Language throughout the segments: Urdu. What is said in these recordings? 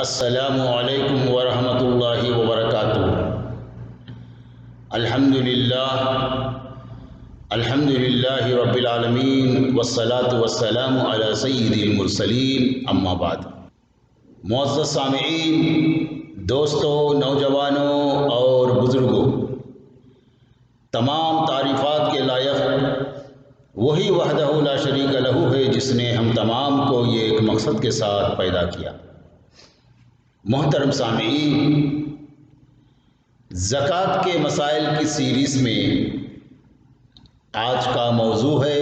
السلام علیکم ورحمۃ اللہ وبرکاتہ۔ الحمد للہ رب العالمین والصلاة والسلام علی سید المرسلین، اما بعد۔ معزز سامعین، دوستوں، نوجوانوں اور بزرگوں، تمام تعریفات کے لائق وہی وحدہ لا شریک لہ ہے جس نے ہم تمام کو یہ ایک مقصد کے ساتھ پیدا کیا۔ محترم سامعین، زکوٰۃ کے مسائل کی سیریز میں آج کا موضوع ہے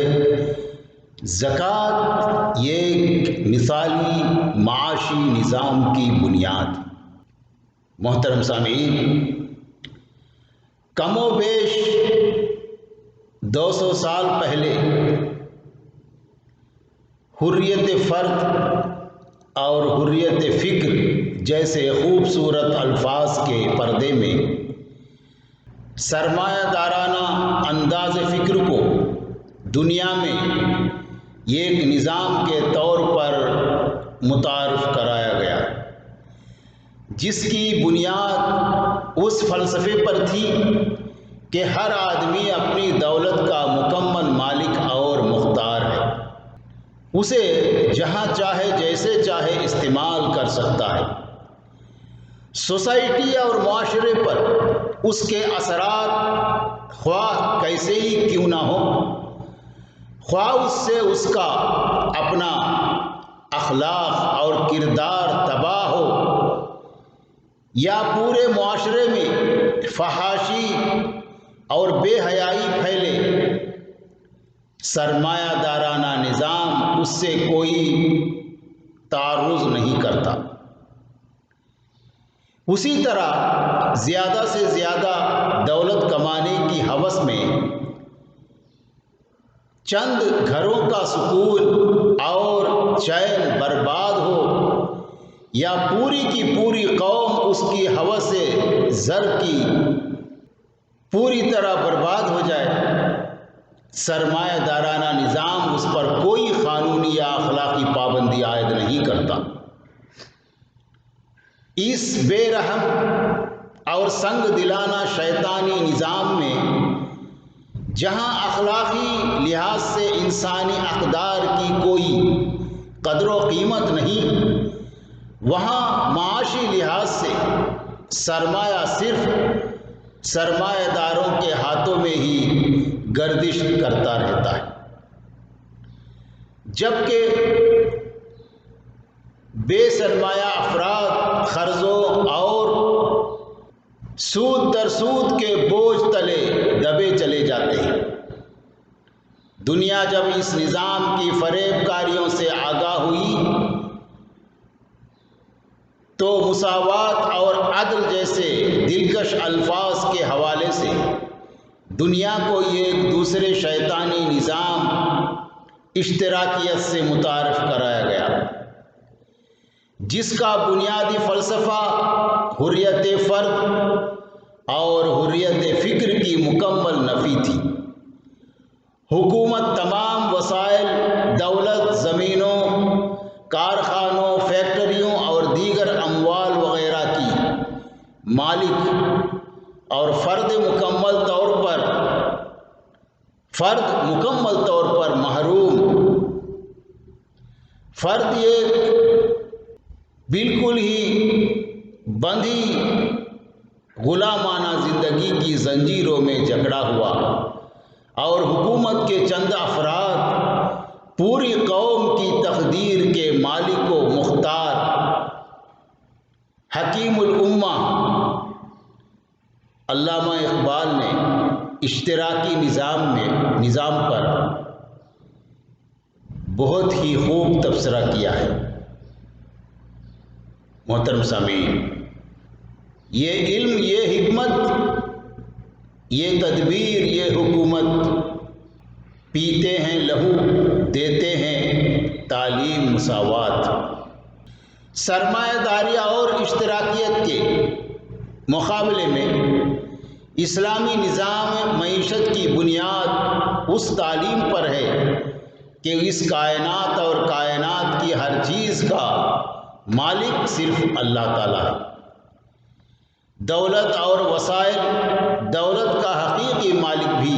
زکوٰۃ، یہ ایک مثالی معاشی نظام کی بنیاد۔ محترم سامعین، کم و بیش 200 سال پہلے حریت فرد اور حریت فکر جیسے خوبصورت الفاظ کے پردے میں سرمایہ دارانہ انداز فکر کو دنیا میں ایک نظام کے طور پر متعارف کرایا گیا، جس کی بنیاد اس فلسفے پر تھی کہ ہر آدمی اپنی دولت کا مکمل مالک اور مختار ہے، اسے جہاں چاہے جیسے چاہے استعمال کر سکتا ہے۔ سوسائٹی اور معاشرے پر اس کے اثرات خواہ کیسے ہی کیوں نہ ہو، خواہ اس سے اس کا اپنا اخلاق اور کردار تباہ ہو یا پورے معاشرے میں فحاشی اور بے حیائی پھیلے، سرمایہ دارانہ نظام اس سے کوئی تعرض نہیں کرتا۔ اسی طرح زیادہ سے زیادہ دولت کمانے کی ہوس میں چند گھروں کا سکون اور چین برباد ہو یا پوری کی پوری قوم اس کی ہوس زر کی پوری طرح برباد ہو جائے، سرمایہ دارانہ نظام اس پر کوئی قانونی یا اخلاقی پابندی عائد نہیں کرتا۔ اس بے رحم اور سنگ دلانہ شیطانی نظام میں جہاں اخلاقی لحاظ سے انسانی اقدار کی کوئی قدر و قیمت نہیں، وہاں معاشی لحاظ سے سرمایہ صرف سرمایہ داروں کے ہاتھوں میں ہی گردش کرتا رہتا ہے، جبکہ بے سرمایہ افراد قرضوں اور سود در سود کے بوجھ تلے دبے چلے جاتے ہیں۔ دنیا جب اس نظام کی فریب کاریوں سے آگاہ ہوئی تو مساوات اور عدل جیسے دلکش الفاظ کے حوالے سے دنیا کو یہ ایک دوسرے شیطانی نظام اشتراکیت سے متعارف کرایا گیا، جس کا بنیادی فلسفہ حریت فرد اور حریت فکر کی مکمل نفی تھی۔ حکومت تمام وسائل، دولت، زمینوں، کارخانوں، فیکٹریوں اور دیگر اموال وغیرہ کی مالک اور فرد مکمل طور پر محروم۔ فرد ایک بالکل ہی بندھی غلامانہ زندگی کی زنجیروں میں جکڑا ہوا، اور حکومت کے چند افراد پوری قوم کی تقدیر کے مالک و مختار۔ حکیم الامہ علامہ اقبال نے اشتراکی نظام پر بہت ہی خوب تبصرہ کیا ہے۔ محترم سامعین، یہ علم، یہ حکمت، یہ تدبیر، یہ حکومت، پیتے ہیں لہو، دیتے ہیں تعلیم مساوات۔ سرمایہ داری اور اشتراکیت کے مقابلے میں اسلامی نظام معیشت کی بنیاد اس تعلیم پر ہے کہ اس کائنات اور کائنات کی ہر چیز کا مالک صرف اللہ تعالیٰ ہے۔ دولت اور وسائل، دولت کا حقیقی مالک بھی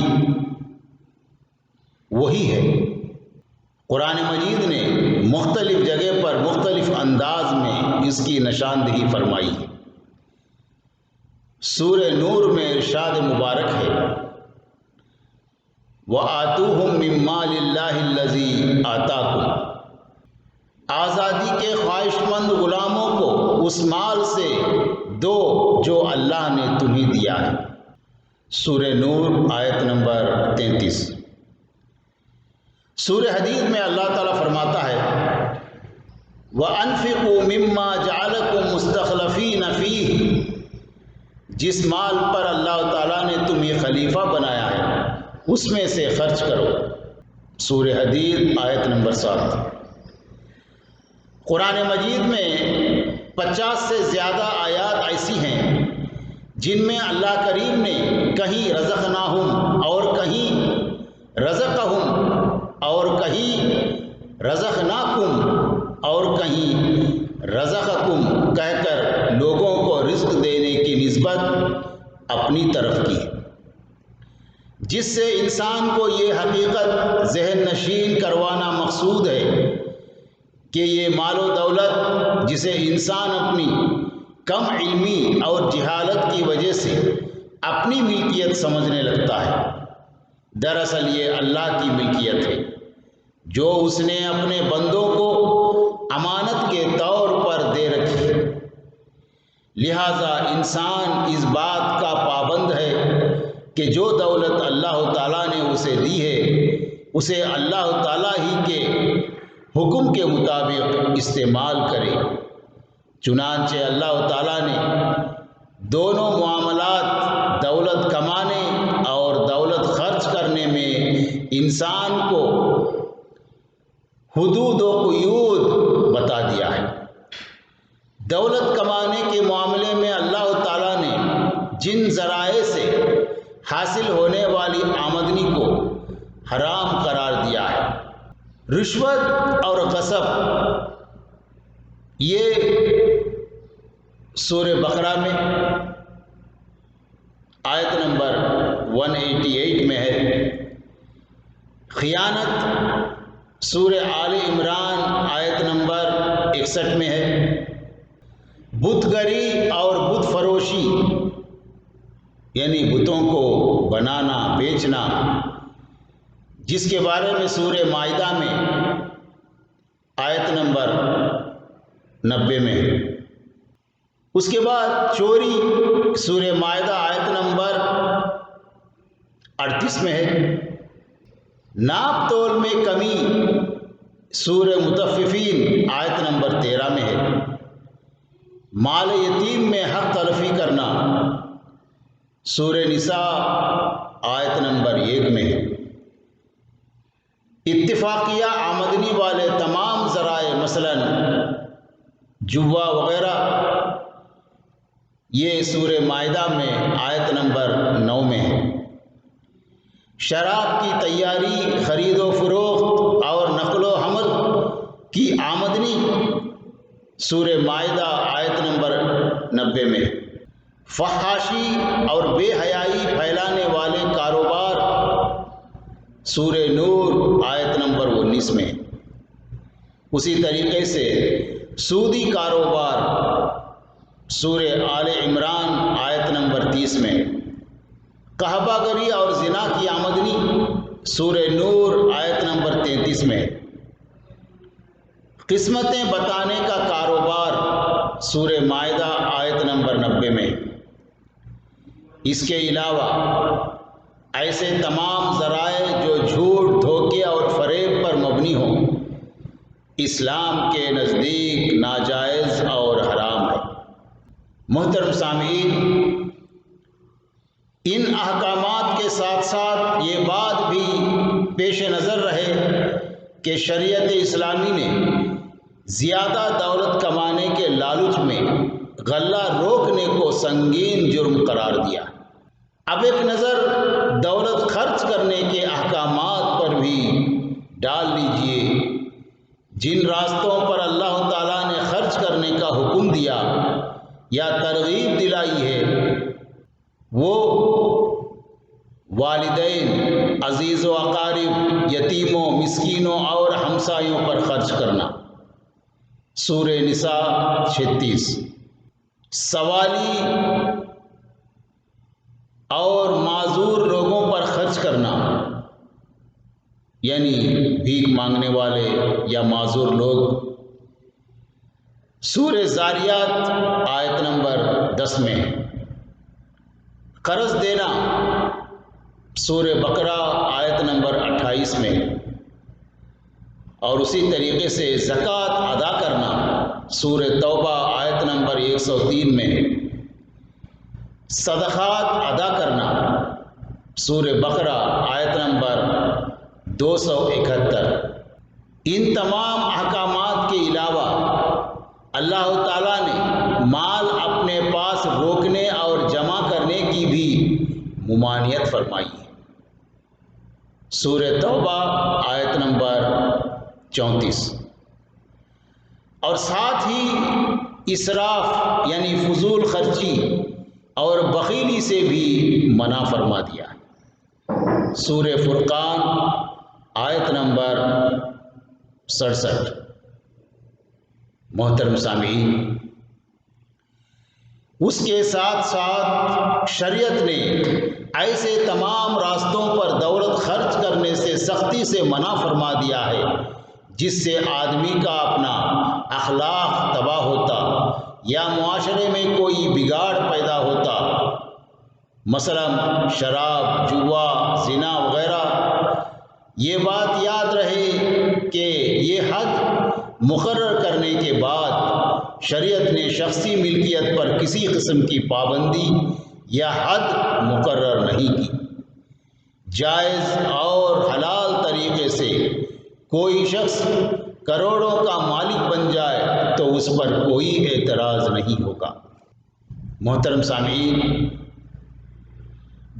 وہی ہے۔ قرآن مجید نے مختلف جگہ پر مختلف انداز میں اس کی نشاندہی فرمائی ہے۔ سورہ نور میں ارشاد مبارک ہے، وَآتُوهُم مِّن مَّالِ اللَّهِ الَّذِي آتَاكُمْ، آزادی کے خواہش مند غلاموں کو اس مال سے دو جو اللہ نے تمہیں دیا ہے۔ سورہ نور آیت نمبر 33۔ سورہ حدید میں اللہ تعالیٰ فرماتا ہے، وَأَنفِقُوا مِمَّا جَعَلَكُم مُّسْتَخْلَفِينَ فِيهِ، جس مال پر اللہ تعالیٰ نے تمہیں خلیفہ بنایا ہے اس میں سے خرچ کرو۔ سورہ حدید آیت نمبر 7۔ قرآن مجید میں 50 سے زیادہ آیات ایسی ہیں جن میں اللہ کریم نے کہیں رزقناہم اور کہیں رزقہم اور کہیں رزقناکم اور کہیں رزقکم کہہ کر لوگوں کو رزق دینے کی نسبت اپنی طرف کی، جس سے انسان کو یہ حقیقت ذہن نشین کروانا مقصود ہے کہ یہ مال و دولت جسے انسان اپنی کم علمی اور جہالت کی وجہ سے اپنی ملکیت سمجھنے لگتا ہے، دراصل یہ اللہ کی ملکیت ہے جو اس نے اپنے بندوں کو امانت کے طور پر دے رکھی ہے۔ لہٰذا انسان اس بات کا پابند ہے کہ جو دولت اللہ تعالیٰ نے اسے دی ہے اسے اللہ تعالیٰ ہی کے حکم کے مطابق استعمال کرے۔ چنانچہ اللہ تعالیٰ نے دونوں معاملات، دولت کمانے اور دولت خرچ کرنے میں انسان کو حدود و قیود بتا دیا ہے۔ دولت کمانے کے معاملے میں اللہ تعالیٰ نے جن ذرائع سے حاصل ہونے والی آمدنی کو حرام قرار دیا ہے، رشوت اور غصب، یہ سورہ بقرہ میں آیت نمبر 188 میں ہے۔ خیانت سورہ آل عمران آیت نمبر 61 میں ہے۔ بت گری اور بت فروشی یعنی بتوں کو بنانا، بیچنا، جس کے بارے میں سورہ مائدہ میں آیت نمبر 90 میں ہے۔ اس کے بعد چوری سورہ مائدہ آیت نمبر 38 میں ہے۔ ناپ تول میں کمی سورہ مطففین آیت نمبر 13 میں ہے۔ مال یتیم میں حق تلفی کرنا سورہ نساء آیت نمبر 1 میں ہے۔ اتفاقیہ آمدنی والے تمام ذرائع مثلاً جوا وغیرہ، یہ سورہ مائدہ میں آیت نمبر 9 میں ہے۔ شراب کی تیاری، خرید و فروخت اور نقل و حمل کی آمدنی سورہ مائدہ آیت نمبر 90 میں۔ فحاشی اور بے حیائی پھیلانے والے کاروبار سورہ نور آیت نمبر 19 میں۔ اسی طریقے سے سودی کاروبار سورہ آل عمران آیت نمبر 30 میں۔ قحبہ گری اور زنا کی آمدنی سورہ نور آیت نمبر 33 میں۔ قسمتیں بتانے کا کاروبار سورہ مائدہ آیت نمبر 90 میں۔ اس کے علاوہ ایسے تمام ذرائع جو جھوٹ، دھوکے اور فریب پر مبنی ہوں، اسلام کے نزدیک ناجائز اور حرام ہے۔ محترم سامعین، ان احکامات کے ساتھ ساتھ یہ بات بھی پیش نظر رہے کہ شریعت اسلامی نے زیادہ دولت کمانے کے لالچ میں غلہ روکنے کو سنگین جرم قرار دیا۔ اب ایک نظر دولت خرچ کرنے کے احکامات پر بھی ڈال لیجئے۔ جن راستوں پر اللہ تعالیٰ نے خرچ کرنے حکم دیا یا ترغیب دلائی ہے وہ والدین، عزیز و اقارب، یتیموں، مسکینوں اور ہمسایوں پر خرچ کرنا۔ سورہ نساء 36۔ سوالی اور معذور لوگوں پر خرچ کرنا، یعنی بھیک مانگنے والے یا معذور لوگ۔ سورہ زاریات آیت نمبر 10 میں۔ قرض دینا، سورہ بقرہ آیت نمبر 28 میں۔ اور اسی طریقے سے زکوٰۃ ادا کرنا، سورہ توبہ آیت نمبر 103 میں۔ صدقات ادا کرنا، سورہ بقرہ آیت نمبر 271۔ ان تمام احکامات کے علاوہ اللہ تعالیٰ نے مال اپنے پاس روکنے اور جمع کرنے کی بھی ممانعت فرمائی ہے، سورہ توبہ آیت نمبر 34۔ اور ساتھ ہی اسراف یعنی فضول خرچی اور بخیلی سے بھی منع فرما دیا ہے، سورہ فرقان آیت نمبر 67۔ محترم سامعین، اس کے ساتھ ساتھ شریعت نے ایسے تمام راستوں پر دولت خرچ کرنے سے سختی سے منع فرما دیا ہے جس سے آدمی کا اپنا اخلاق تباہ ہوتا یا معاشرے میں کوئی بگاڑ پیدا ہوتا، مثلا شراب، جوا، زنا وغیرہ۔ یہ بات یاد رہے کہ یہ حد مقرر کرنے کے بعد شریعت نے شخصی ملکیت پر کسی قسم کی پابندی یا حد مقرر نہیں کی۔ جائز اور حلال طریقے سے کوئی شخص کروڑوں کا مالک بن جائے تو اس پر کوئی اعتراض نہیں ہوگا۔ محترم سامعین،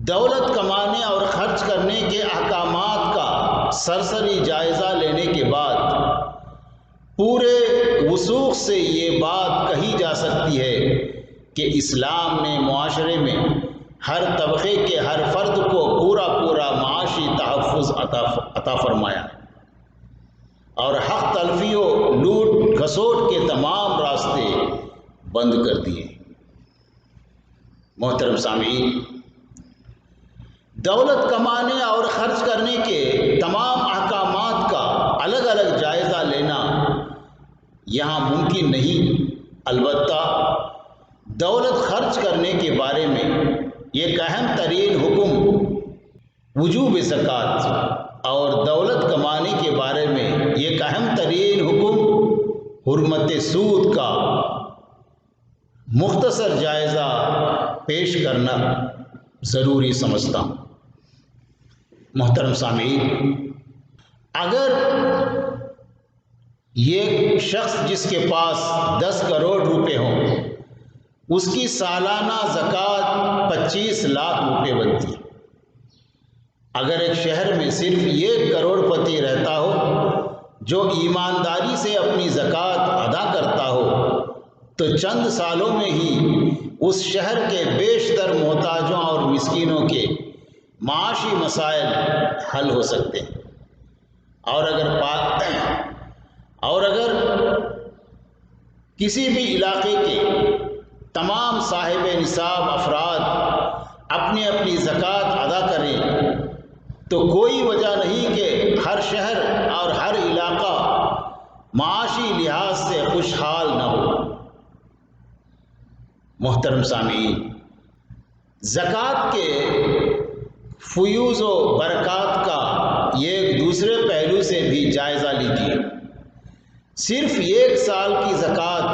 دولت کمانے اور خرچ کرنے کے احکامات کا سرسری جائزہ لینے کے بعد پورے وثوق سے یہ بات کہی جا سکتی ہے کہ اسلام نے معاشرے میں ہر طبقے کے ہر فرد کو پورا معاشی تحفظ عطا فرمایا اور حق تلفی و لوٹ گھسوٹ کے تمام راستے بند کر دیے۔ محترم سامعین، دولت کمانے اور خرچ کرنے کے تمام احکامات کا الگ الگ جائزہ لینا یہاں ممکن نہیں، البتہ دولت خرچ کرنے کے بارے میں ایک اہم ترین حکم وجوب زکوٰۃ اور دولت کمانے کے بارے میں ایک اہم ترین حکم حرمت سود کا مختصر جائزہ پیش کرنا ضروری سمجھتا ہوں۔ محترم سامعین، اگر یہ شخص جس کے پاس 10 کروڑ روپے ہوں، اس کی سالانہ زکوٰۃ 25 لاکھ روپے بنتی ہے۔ اگر ایک شہر میں صرف 1 کروڑ پتی رہتا ہو جو ایمانداری سے اپنی زکوٰۃ ادا کرتا ہو تو چند سالوں میں ہی اس شہر کے بیشتر محتاجوں اور مسکینوں کے معاشی مسائل حل ہو سکتے ہیں۔ اور اگر کسی بھی علاقے کے تمام صاحب نصاب افراد اپنی اپنی زکوٰۃ ادا کریں تو کوئی وجہ نہیں کہ ہر شہر اور ہر علاقہ معاشی لحاظ سے خوشحال نہ ہو۔ محترم سامعین، زکوٰۃ کے فیوز و برکات کا ایک دوسرے پہلو سے بھی جائزہ لیجیے۔ صرف 1 سال کی زکوٰۃ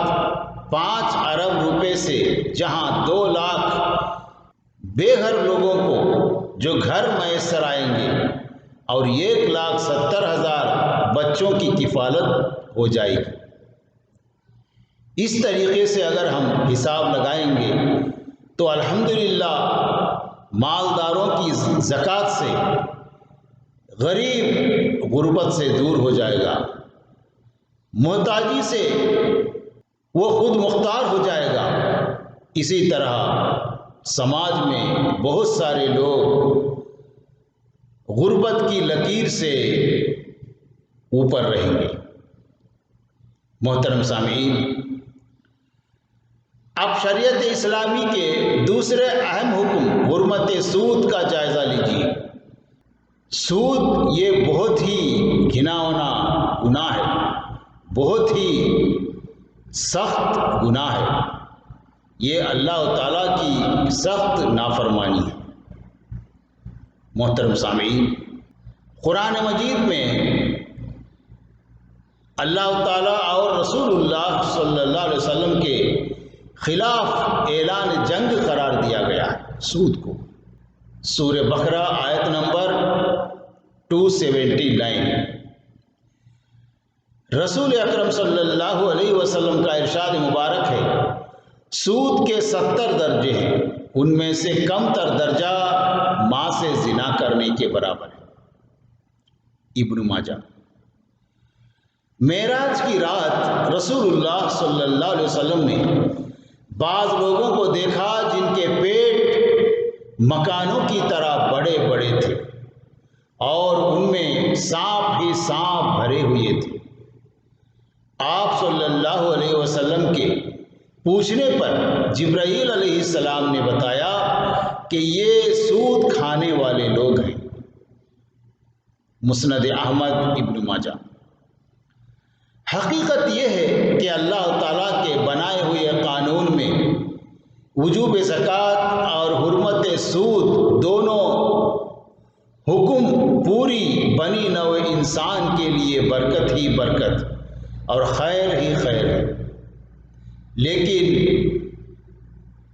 5 ارب روپے سے جہاں 2 لاکھ بے گھر لوگوں کو جو گھر میسر آئیں گے اور 1,70,000 بچوں کی کفالت ہو جائے گی۔ اس طریقے سے اگر ہم حساب لگائیں گے تو الحمدللہ مالداروں کی زکوٰۃ سے غریب غربت سے دور ہو جائے گا، محتاجی سے وہ خود مختار ہو جائے گا۔ اسی طرح سماج میں بہت سارے لوگ غربت کی لکیر سے اوپر رہیں گے۔ محترم سامعین، اب شریعت اسلامی کے دوسرے اہم حکم حرمت سود کا جائزہ لیجیے۔ سود یہ بہت ہی گھناؤنا گناہ ہے، بہت ہی سخت گناہ ہے۔ یہ اللہ تعالیٰ کی سخت نافرمانی ہے۔ محترم سامعین، قرآن مجید میں اللہ تعالیٰ اور رسول اللہ صلی اللہ علیہ وسلم کے خلاف اعلان جنگ قرار دیا گیا ہے سود کو۔ سورہ بقرہ آیت نمبر 279۔ رسول اکرم صلی اللہ علیہ وسلم کا ارشاد مبارک ہے، سود کے 70 درجے ہیں، ان میں سے کم تر درجہ ماں سے زنا کرنے کے برابر ہے۔ ابن ماجہ۔ معراج کی رات رسول اللہ صلی اللہ علیہ وسلم نے بعض لوگوں کو دیکھا جن کے پیٹ مکانوں کی طرح بڑے بڑے تھے اور ان میں سانپ ہی سانپ بھرے ہوئے تھے۔ آپ صلی اللہ علیہ وسلم کے پوچھنے پر جبرائیل علیہ السلام نے بتایا کہ یہ سود کھانے والے لوگ ہیں۔ مسند احمد، ابن ماجہ۔ حقیقت یہ ہے کہ اللہ تعالیٰ کے بنائے ہوئے قانون میں وجوب زکوٰۃ اور حرمت سود دونوں حکم پوری بنی نوع انسان کے لیے برکت ہی برکت اور خیر ہی خیر ہے۔ لیکن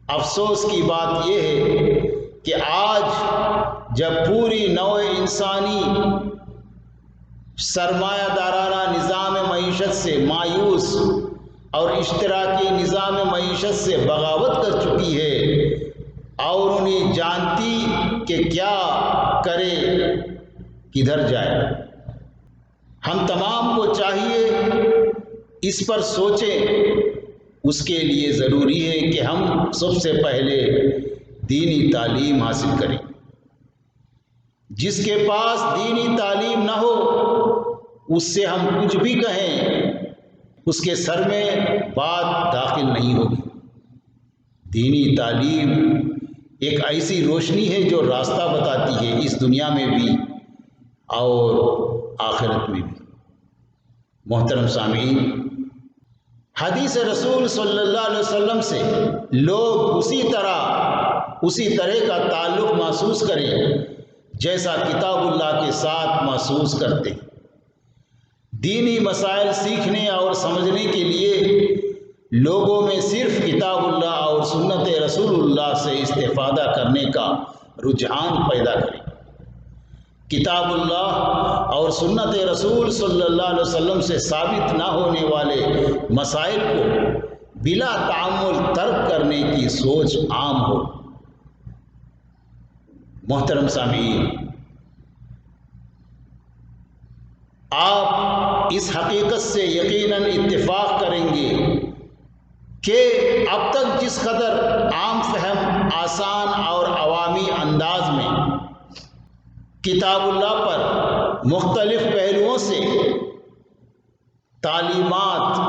افسوس کی بات یہ ہے کہ آج جب پوری نوع انسانی سرمایہ دارانہ نظام معیشت سے مایوس اور اشتراکی نظام معیشت سے بغاوت کر چکی ہے اور انہیں جانتی کہ کیا کرے کدھر جائے، ہم تمام کو چاہیے اس پر سوچیں۔ اس کے لیے ضروری ہے کہ ہم سب سے پہلے دینی تعلیم حاصل کریں۔ جس کے پاس دینی تعلیم نہ ہو اس سے ہم کچھ بھی کہیں اس کے سر میں بات داخل نہیں ہوگی۔ دینی تعلیم ایک ایسی روشنی ہے جو راستہ بتاتی ہے اس دنیا میں بھی اور آخرت میں بھی۔ محترم سامعین، حدیث رسول صلی اللہ علیہ وسلم سے لوگ اسی طرح کا تعلق محسوس کریں جیسا کتاب اللہ کے ساتھ محسوس کرتے ہیں۔ دینی مسائل سیکھنے اور سمجھنے کے لیے لوگوں میں صرف کتاب اللہ اور سنت رسول اللہ سے استفادہ کرنے کا رجحان پیدا کریں۔ کتاب اللہ اور سنت رسول صلی اللہ علیہ وسلم سے ثابت نہ ہونے والے مسائل کو بلا تعمل ترک کرنے کی سوچ عام ہو۔ محترم سامعین، آپ اس حقیقت سے یقیناً اتفاق کریں گے کہ اب تک جس قدر عام فہم، آسان اور عوامی انداز میں کتاب اللہ پر مختلف پہلوؤں سے تعلیمات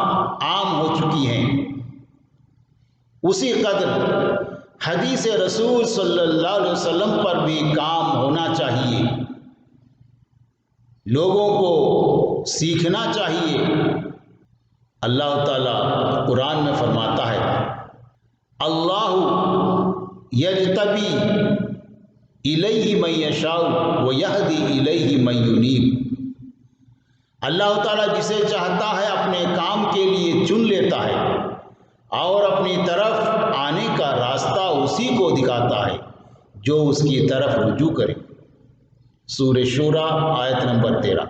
عام ہو چکی ہیں، اسی قدر حدیث رسول صلی اللہ علیہ وسلم پر بھی کام ہونا چاہیے۔ لوگوں کو سیکھنا چاہیے۔ اللہ تعالیٰ قرآن میں فرماتا ہے، اللہ یجتبی الیہ من یشاء ویہدی الیہ من ینیب۔ اللہ تعالیٰ جسے چاہتا ہے اپنے کام کے لیے چن لیتا ہے اور اپنی طرف آنے کا راستہ اسی کو دکھاتا ہے جو اس کی طرف رجوع کرے۔ سورہ شورى آیت نمبر 13۔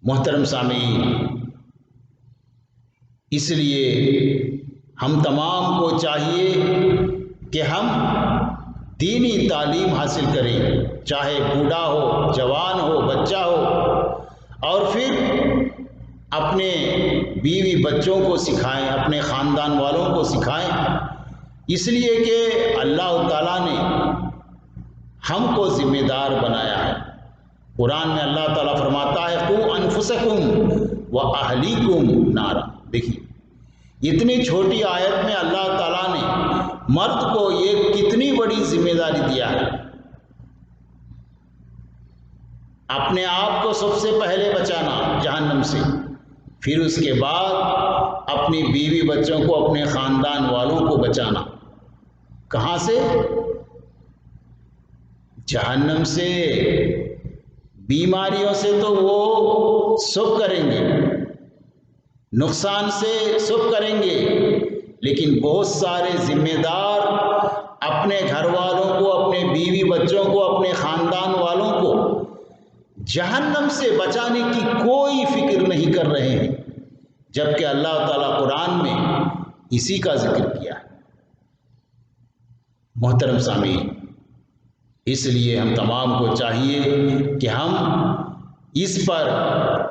محترم سامعین، اس لیے ہم تمام کو چاہیے کہ ہم دینی تعلیم حاصل کریں، چاہے بوڑھا ہو، جوان ہو، بچہ ہو، اور پھر اپنے بیوی بچوں کو سکھائیں، اپنے خاندان والوں کو سکھائیں، اس لیے کہ اللہ تعالیٰ نے ہم کو ذمہ دار بنایا ہے۔ قرآن میں اللہ تعالیٰ فرماتا ہے قُوْ أَنفُسَكُمْ وَأَهْلِيكُمْ نَارًا۔ دیکھیے اتنی چھوٹی آیت میں اللہ تعالیٰ نے مرد کو یہ کتنی بڑی ذمہ داری دیا ہے۔ اپنے آپ کو سب سے پہلے بچانا جہنم سے، پھر اس کے بعد اپنی بیوی بچوں کو، اپنے خاندان والوں کو بچانا۔ کہاں سے؟ جہنم سے۔ بیماریوں سے تو وہ سب کریں گے، نقصان سے سب کریں گے، لیکن بہت سارے ذمہ دار اپنے گھر والوں کو، اپنے بیوی بچوں کو، اپنے خاندان والوں کو جہنم سے بچانے کی کوئی فکر نہیں کر رہے ہیں، جبکہ اللہ تعالیٰ قرآن میں اسی کا ذکر کیا ہے۔ محترم سامعین، اس لیے ہم تمام کو چاہیے کہ ہم اس پر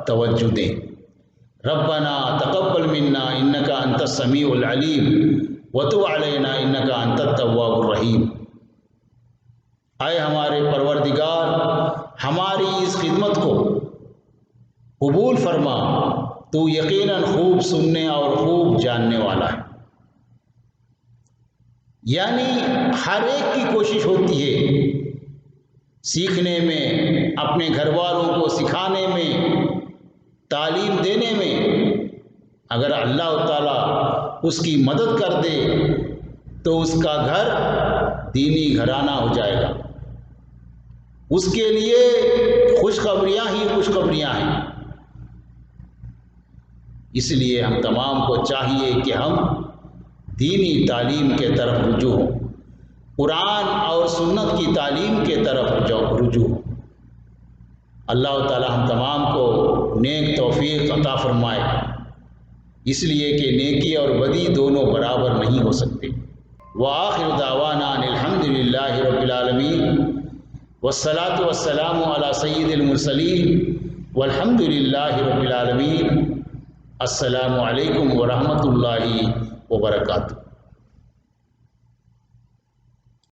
توجہ دیں۔ ربنا تقبل منا انک انت السمیع العلیم وتب علینا انک انت التواب الرحیم۔ اے ہمارے پروردگار، ہماری اس خدمت کو قبول فرما، تو یقیناً خوب سننے اور خوب جاننے والا ہے۔ یعنی ہر ایک کی کوشش ہوتی ہے سیکھنے میں، اپنے گھر والوں کو سکھانے میں، تعلیم دینے میں۔ اگر اللہ تعالیٰ اس کی مدد کر دے تو اس کا گھر دینی گھرانہ ہو جائے گا، اس کے لیے خوشخبریاں ہی خوشخبریاں ہیں۔ اس لیے ہم تمام کو چاہیے کہ ہم دینی تعلیم کے طرف رجوع ہوں، قرآن اور سنت کی تعلیم کے طرف رجوع ہوں۔ اللہ تعالی ہم تمام کو نیک توفیق عطا فرمائے، اس لیے کہ نیکی اور بدی دونوں برابر نہیں ہو سکتے۔ وآخر دعوانا ان الحمد للہ رب العالمین، والصلاة والسلام علی سید المرسلین، والحمد للہ رب العالمین۔ السلام علیکم ورحمۃ اللہ وبرکاتہ۔